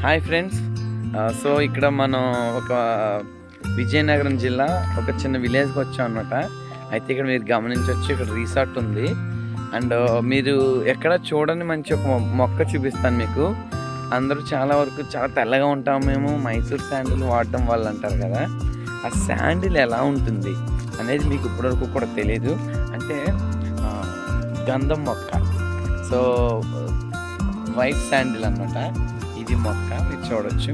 Hi friends. So ఇక్కడ మనం ఒక విజయనగరం జిల్లా ఒక చిన్న విలేజ్కి వచ్చాం అనమాట. అయితే ఇక్కడ మీరు గమనించవచ్చు, ఇక్కడ రిసార్ట్ ఉంది. అండ్ మీరు ఎక్కడ చూడని మంచి ఒక మొక్క చూపిస్తాను మీకు. అందరూ చాలా వరకు చాలా తెల్లగా ఉంటాం మేము, మైసూర్ శాండిల్ వాడటం వల్ల అంటారు కదా. ఆ శాండిల్ ఎలా ఉంటుంది అనేది మీకు ఇప్పటివరకు కూడా తెలియదు. అంటే గంధం మొక్క. సో వైట్ శాండిల్ అన్నమాట ఇది మొక్క. మీరు చూడొచ్చు,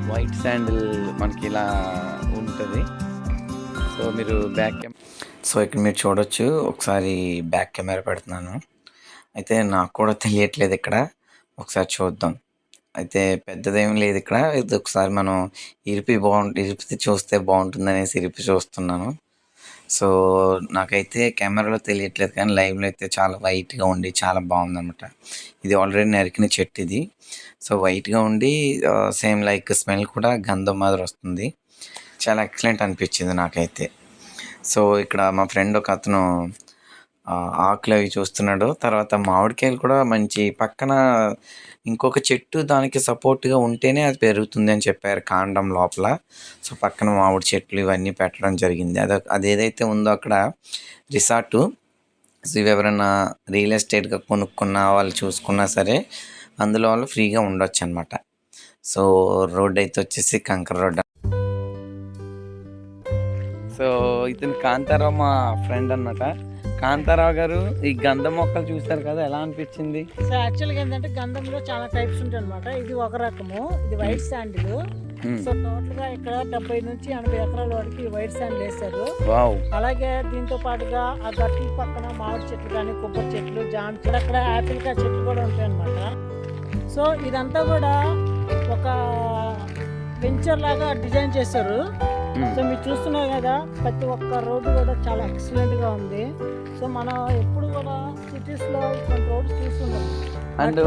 వైట్ శాండిల్ మనకి ఇలా ఉంటుంది. సో మీరు ఇక్కడ మీరు చూడొచ్చు. ఒకసారి బ్యాక్ కెమెరా పెడుతున్నాను. అయితే నాకు కూడా తెలియట్లేదు ఇక్కడ, ఒకసారి చూద్దాం. అయితే పెద్దదేం లేదు ఇక్కడ. ఇది ఒకసారి మనం ఇరిపి చూస్తే బాగుంటుంది అనేసి ఇరిపి చూస్తున్నాను. సో నాకైతే కెమెరాలో తెలియట్లేదు, కానీ లైవ్లో అయితే చాలా వైట్గా ఉండి చాలా బాగుందన్నమాట. ఇది ఆల్రెడీ నరికిన చెట్టు ఇది. సో వైట్గా ఉండి సేమ్ లైక్ స్మెల్ కూడా గంధం మాదిరి వస్తుంది. చాలా ఎక్సలెంట్ అనిపించింది నాకైతే. సో ఇక్కడ మా ఫ్రెండ్ ఒక అతను ఆకులు అవి చూస్తున్నాడు. తర్వాత మామిడికాయలు కూడా మంచి పక్కన ఇంకొక చెట్టు దానికి సపోర్ట్గా ఉంటేనే అది పెరుగుతుంది అని చెప్పారు కాండం లోపల. సో పక్కన మామిడి చెట్లు ఇవన్నీ పెట్టడం జరిగింది. అదేదైతే ఉందో అక్కడ రిసార్టు. సో ఇవి ఎవరైనా రియల్ ఎస్టేట్గా కొనుక్కున్న వాళ్ళు చూసుకున్నా సరే అందులో వాళ్ళు ఫ్రీగా ఉండొచ్చు అనమాట. సో రోడ్ అయితే వచ్చేసి కంకర రోడ్. సో ఇతను కాంతారావు మా ఫ్రెండ్ అన్నమాట. కాంతారావు గారు, ఈ గంధం మొక్కలు చూసారు కదా, ఎలా అనిపించింది? సో యాక్చువల్గా ఏంటంటే గంధంలో చాలా టైప్స్ ఉంటాయి అనమాట. ఇది ఒక రకము, ఇది వైట్ శాండిల్. సో టోటల్ గా ఇక్కడ 70 నుంచి 80 ఎకరాల వరకు వైట్ శాండిల్ వేస్తారు. అలాగే దీంతో పాటుగా ఆ గట్ల పక్కన మామిడి చెట్లు కానీ, కొబ్బరి చెట్లు, జామ చెట్లు, అక్కడ యాపిల్ కాయ చెట్లు కూడా ఉంటాయి అనమాట. సో ఇదంతా కూడా ఒక వెంచర్ లాగా డిజైన్ చేశారు. సో మీరు చూస్తున్నారు కదా, ప్రతి ఒక్క రోడ్డు కూడా చాలా ఎక్సలెంట్ గా ఉంది. సో మనం ఎప్పుడు కూడా సిటీస్ లో ఇటువంటి రోడ్స్ చూస్తున్నాం. అండ్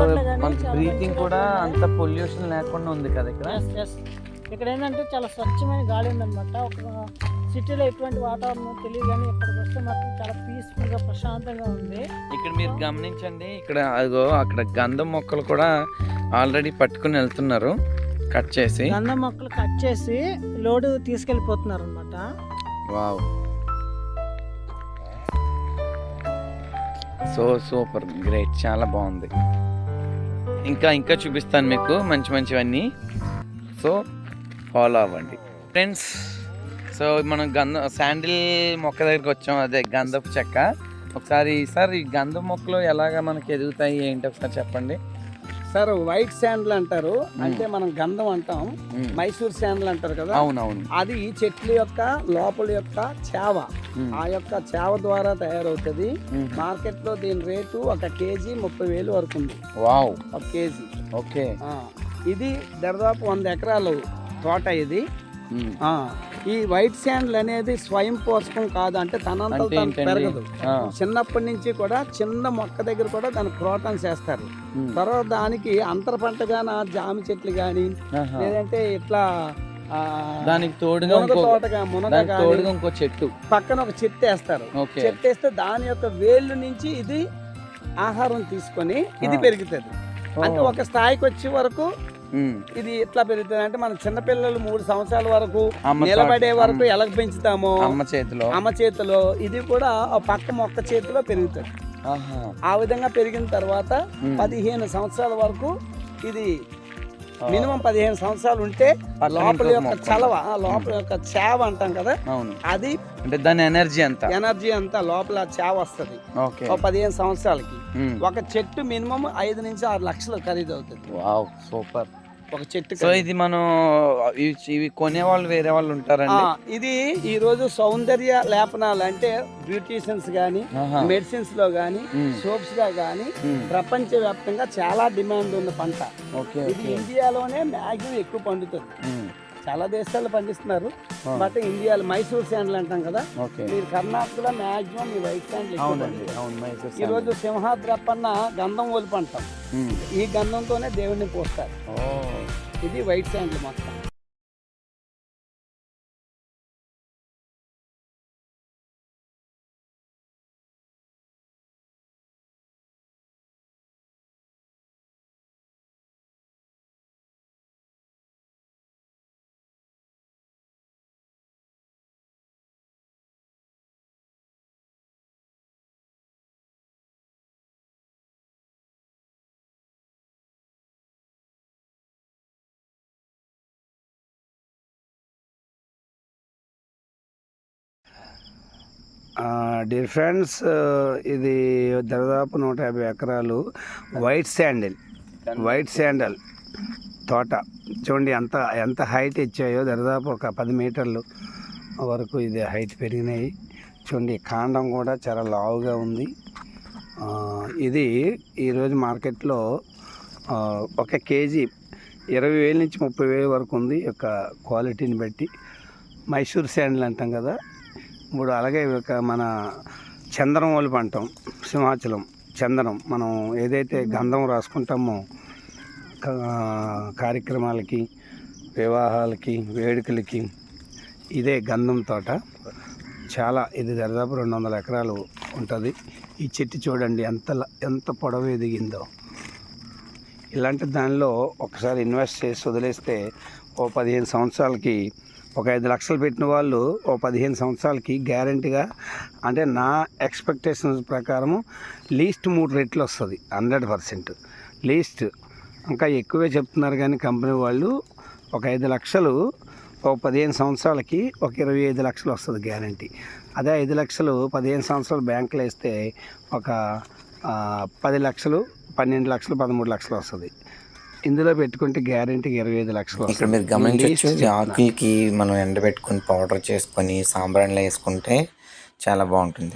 బ్రీతింగ్ కూడా అంత పొల్యూషన్ లేకుండా ఉంది కదా ఇక్కడ. ఇక్కడ ఏంటంటే చాలా స్వచ్ఛమైన గాలి ఉందన్నమాట. ఒక సిటీలో ఎటువంటి వాతావరణం తెలియదు, కానీ ఇక్కడికి వస్తే మాత్రం చాలా పీస్ఫుల్ గా ప్రశాంతంగా ఉంది. ఇక్కడ మీరు గమనించండి, ఇక్కడ అక్కడ గంధం మొక్కలు కూడా ఆల్రెడీ పట్టుకుని వెళ్తున్నారు, కట్ చేసి. గంధం మొక్కలు కట్ చేసి లోడ్ తీసుకెళ్ళిపోతున్నారు అనమాట. వావ్, సో సూపర్ గ్రేట్, చాలా బాగుంది. ఇంకా చూపిస్తాను మీకు మంచి మంచివన్నీ. సో ఫాలో అవ్వండి ఫ్రెండ్స్. సో మనం శాండిల్ మొక్క దగ్గరికి వచ్చాం, అదే గంధపు చెక్క. ఒకసారి సార్, ఈ గంధం మొక్కలు ఎలాగా మనకి ఎదుగుతాయి ఏంటి ఒకసారి చెప్పండి సార్. వైట్ శాండిల్ అంటారు, అంటే మనం గంధం అంటాం. మైసూర్ శాండిల్ అంటారు కదా. అవునవును. అది ఈ చెట్ల యొక్క లోపల యొక్క చేవ, ఆ యొక్క చేవ ద్వారా తయారవుతుంది. మార్కెట్ లో దీని రేటు 1 కేజీ 30,000 వరకు ఉంది. Wow, 1 KG. ఓకే. ఇది దాదాపు 100 ఎకరాలు తోట ఇది. ఈ వైట్ శాండిల్ అనేది స్వయం పోషకం కాదు, అంటే తనంతా పెరగదు. చిన్నప్పటి నుంచి కూడా చిన్న మొక్క దగ్గర కూడా దానికి ప్రోటాన్స్ వేస్తారు. తర్వాత దానికి అంతర పంటగా జామి చెట్లు గాని, లేదంటే ఇట్లా దానికి తోడుగా ఇంకో చెట్టు పక్కన ఒక చెట్టు వేస్తారు. చెట్టు వేస్తే దాని యొక్క వేళ్ళు నుంచి ఇది ఆహారం తీసుకొని ఇది పెరుగుతుంది. అంటే ఒక స్థాయికి వచ్చే వరకు ఇది ఎట్లా పెరుగుతుంది అంటే, మన చిన్నపిల్లలు 3 సంవత్సరాల వరకు నిలబడే వరకు ఎలా పెంచుతామో అమ్మ చేతిలో ఇది కూడా పక్క మొక్క చేతిలో పెరుగుతుంది. ఆ విధంగా పెరిగిన తర్వాత 15 సంవత్సరాల వరకు ఇది మినిమం 15 సంవత్సరాలు ఉంటే లోపల యొక్క చలవ, లోపల యొక్క చేవ అంటాం కదా, అది దాని ఎనర్జీ అంతా లోపల చేవ వస్తుంది. 15 సంవత్సరాలకి ఒక చెట్టు మినిమం 5 నుంచి 6 లక్షలు ఖరీదు అవుతుంది. Wow, super. ఒక చెట్టు. సో ఇది మనం ఇవి కొనే వాళ్ళు వేరే వాళ్ళు ఉంటారండి. ఇది ఈ రోజు సౌందర్య లేపనాలు అంటే బ్యూటీషియన్స్ గానీ, మెడిసిన్స్ లో గానీ, సోప్స్ గా గానీ ప్రపంచ వ్యాప్తంగా చాలా డిమాండ్ ఉన్న పంట. ఇది ఇండియాలోనే మ్యాక్సిమం ఎక్కువ పండుతుంది. చాలా దేశాలు పండిస్తున్నారు, బట్ ఇండియాలో మైసూర్ శాండిల్ అంటాం కదా. మీరు కర్ణాటకలో మ్యాక్సిమం ఈ వైట్ శాండిల్. ఈ రోజు సింహాద్రప్పన్న గంధం ఒలిపి అంటాం. ఈ గంధంతోనే దేవుడిని పోస్తారు. ఇది వైట్ శాండిల్ మొత్తం. డియర్ ఫ్రెండ్స్, ఇది దాదాపు 150 ఎకరాలు వైట్ శాండల్ తోట. చూడండి ఎంత హైట్ ఇచ్చాయో, దాదాపు ఒక 10 మీటర్లు వరకు ఇది హైట్ పెరిగినాయి. చూడండి కాండం కూడా చాలా లావుగా ఉంది. ఇది ఈరోజు మార్కెట్లో ఒక కేజీ 20,000 నుంచి 30,000 వరకు ఉంది యొక్క క్వాలిటీని బట్టి. మైసూర్ శాండిల్ అంటాం కదా, ఇప్పుడు అలాగే మన చందనం ఒలుపు అంటాం, సింహాచలం చందనం. మనం ఏదైతే గంధం రాసుకుంటామో కార్యక్రమాలకి, వివాహాలకి, వేడుకలకి, ఇదే గంధం తోట. ఇది దాదాపు 200 ఎకరాలు ఉంటుంది. ఈ చెట్టు చూడండి ఎంత పొడవు ఎదిగిందో. ఇలాంటి దానిలో ఒకసారి ఇన్వెస్ట్ చేసి వదిలేస్తే ఓ 15 సంవత్సరాలకి, ఒక 5 లక్షలు పెట్టిన వాళ్ళు ఓ 15 సంవత్సరాలకి గ్యారంటీగా, అంటే నా ఎక్స్పెక్టేషన్స్ ప్రకారము లీస్ట్ 3 రెట్లు వస్తుంది. 100% లీస్ట్. ఇంకా ఎక్కువే చెప్తున్నారు కానీ కంపెనీ వాళ్ళు, ఒక 5 లక్షలు ఒక 15 సంవత్సరాలకి ఒక 25 లక్షలు వస్తుంది గ్యారంటీ. అదే 5 లక్షలు 15 సంవత్సరాలు బ్యాంకులో వేస్తే ఒక 10 లక్షలు, 12 లక్షలు, 13 లక్షలు వస్తుంది. ఇందులో పెట్టుకుంటే గ్యారంటీకి 25 లక్షలు. ఇక్కడ మీరు గమనించవచ్చు, ఆకులకి మనం ఎండబెట్టుకుని పౌడర్ చేసుకొని సాంబ్రాణిలో వేసుకుంటే చాలా బాగుంటుంది.